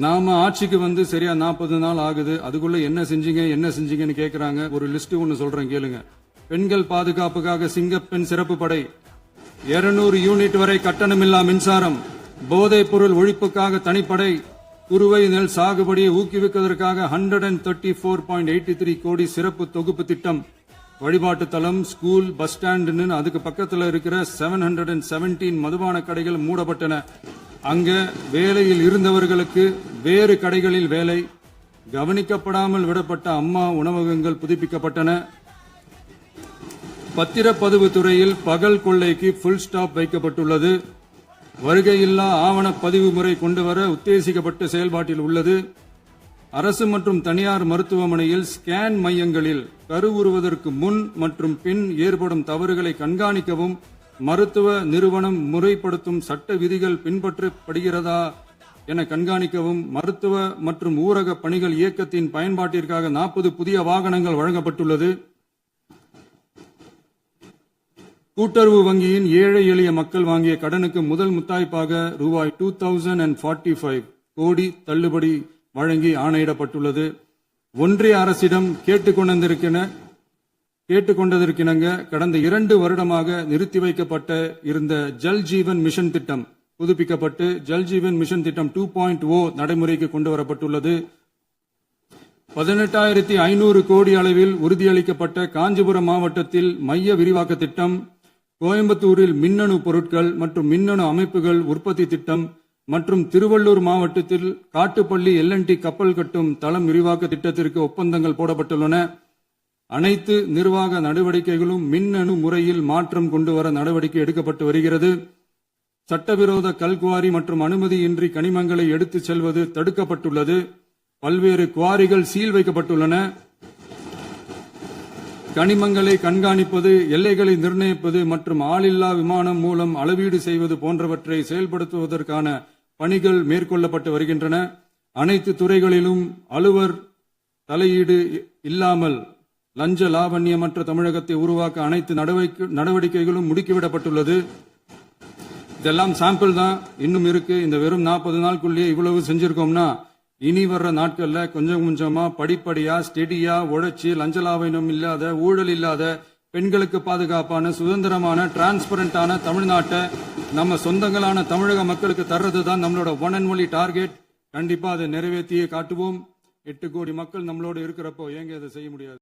நாம ஆட்சிக்கு வந்து சரியா 40 நாள் ஆகுது. அதுக்குள்ள என்ன செஞ்சீங்கன்னு கேக்குறாங்க. ஒரு லிஸ்ட் ஒன்னு சொல்றேன் கேளுங்க. பெண்கள் பாதுகாப்புக்காக சிங்கப்பெண் சிறப்பு படை, 200 யூனிட் வரை கட்டணமில்லா மின்சாரம், போதைப் பொருள் ஒழிப்புக்காக தனிப்படை, குறுவை நெல் சாகுபடியை ஊக்குவிப்பதற்காக 134.83 கோடி சிறப்பு தொகுப்பு திட்டம், வழிபாட்டு தலம், ஸ்கூல், பஸ் ஸ்டாண்ட், அதுக்கு பக்கத்தில் இருக்கிற 717 மதுபான கடைகள் மூடப்பட்டன. அங்க வேலையில் இருந்தவர்களுக்கு வேறு கடைகளில் வேலை, கவனிக்கப்படாமல் விடப்பட்ட அம்மா உணவகங்கள் புதுப்பிக்கப்பட்டன. பத்திரப்பதிவு துறையில் பகல் கொள்ளைக்கு புல் ஸ்டாப் வைக்கப்பட்டுள்ளது. வருகையில்லா ஆவண பதிவு முறை கொண்டுவர உத்தேசிக்கப்பட்ட செயல்பாட்டில் உள்ளது. அரசு மற்றும் தனியார் மருத்துவமனையில் ஸ்கேன் மையங்களில் கருவுறுவதற்கு முன் மற்றும் பின் ஏற்படும் தவறுகளை கண்காணிக்கவும், மருத்துவ நிறுவனம் முறைப்படுத்தும் சட்ட விதிகள் பின்பற்றப்படுகிறதா என கண்காணிக்கவும், மருத்துவ மற்றும் ஊரக பணிகள் இயக்கத்தின் பயன்பாட்டிற்காக 40 புதிய வாகனங்கள் வழங்கப்பட்டுள்ளது. கூட்டுறவு வங்கியின் ஏழை எளிய மக்கள் வாங்கிய கடனுக்கு முதல் முத்தாய்ப்பாக ரூபாய் 2045 கோடி தள்ளுபடி வழங்கி ஆணையிடப்பட்டுள்ளது. ஒன்றிய அரசிடம் கேட்டுக்கொண்டதற்கிணங்க கடந்த 2 வருடமாக நிறுத்தி வைக்கப்பட்ட இருந்த ஜல் ஜீவன் மிஷன் திட்டம் புதுப்பிக்கப்பட்டு ஜல் ஜீவன் மிஷன் திட்டம் 2.0 நடைமுறைக்கு கொண்டு வரப்பட்டுள்ளது. 18,500 கோடி அளவில் உறுதியளிக்கப்பட்ட காஞ்சிபுரம் மாவட்டத்தில் மைய விரிவாக்க திட்டம், கோயம்புத்தூரில் மின்னணு பொருட்கள் மற்றும் மின்னணு அமைப்புகள் உற்பத்தி திட்டம் மற்றும் திருவள்ளூர் மாவட்டத்தில் காட்டுப்பள்ளி LNT கப்பல் கட்டும் தளம் விரிவாக்க திட்டத்திற்கு ஒப்பந்தங்கள் போடப்பட்டுள்ளன. அனைத்து நிர்வாக நடவடிக்கைகளும் மின்னணு முறையில் மாற்றம் கொண்டுவர நடவடிக்கை எடுக்கப்பட்டு வருகிறது. சட்டவிரோத கல்குவாரி மற்றும் அனுமதியின்றி கனிமங்களை எடுத்துச் செல்வது தடுக்கப்பட்டுள்ளது. பல்வேறு குவாரிகள் சீல் வைக்கப்பட்டுள்ளன. கனிமங்களை கண்காணிப்பது, எல்லைகளை நிர்ணயிப்பது மற்றும் ஆளில்லா விமானம் மூலம் அளவீடு செய்வது போன்றவற்றை செயல்படுத்துவதற்கான பணிகள் மேற்கொள்ளப்பட்டு வருகின்றன. அனைத்து துறைகளிலும் அலுவலர் தலையீடு இல்லாமல் லஞ்ச லாவண்யமற்ற தமிழகத்தை உருவாக்க அனைத்து நடவடிக்கைகளும் முடுக்கிவிடப்பட்டுள்ளது. இதெல்லாம் சாம்பிள் தான், இன்னும் இருக்கு. இந்த வெறும் 40 நாளுக்குள்ளேயே இவ்வளவு செஞ்சிருக்கோம்னா இனி வர்ற நாட்கள்ல கொஞ்சம் கொஞ்சமா படிப்படியா ஸ்டெடியா உழைச்சி லஞ்ச லாவண்யம் இல்லாத, ஊழல் இல்லாத, பெண்களுக்கு பாதுகாப்பான, சுதந்திரமான, டிரான்ஸ்பரண்டான தமிழ்நாட்டை நம்ம சொந்தங்களான தமிழக மக்களுக்கு தர்றதுதான் நம்மளோட ஒன் அண்ட் ஒன்லி டார்கெட். கண்டிப்பா அதை நிறைவேற்றியே காட்டுவோம். 8 கோடி மக்கள் நம்மளோட இருக்கிறப்போ ஏங்க அதை செய்ய முடியாது?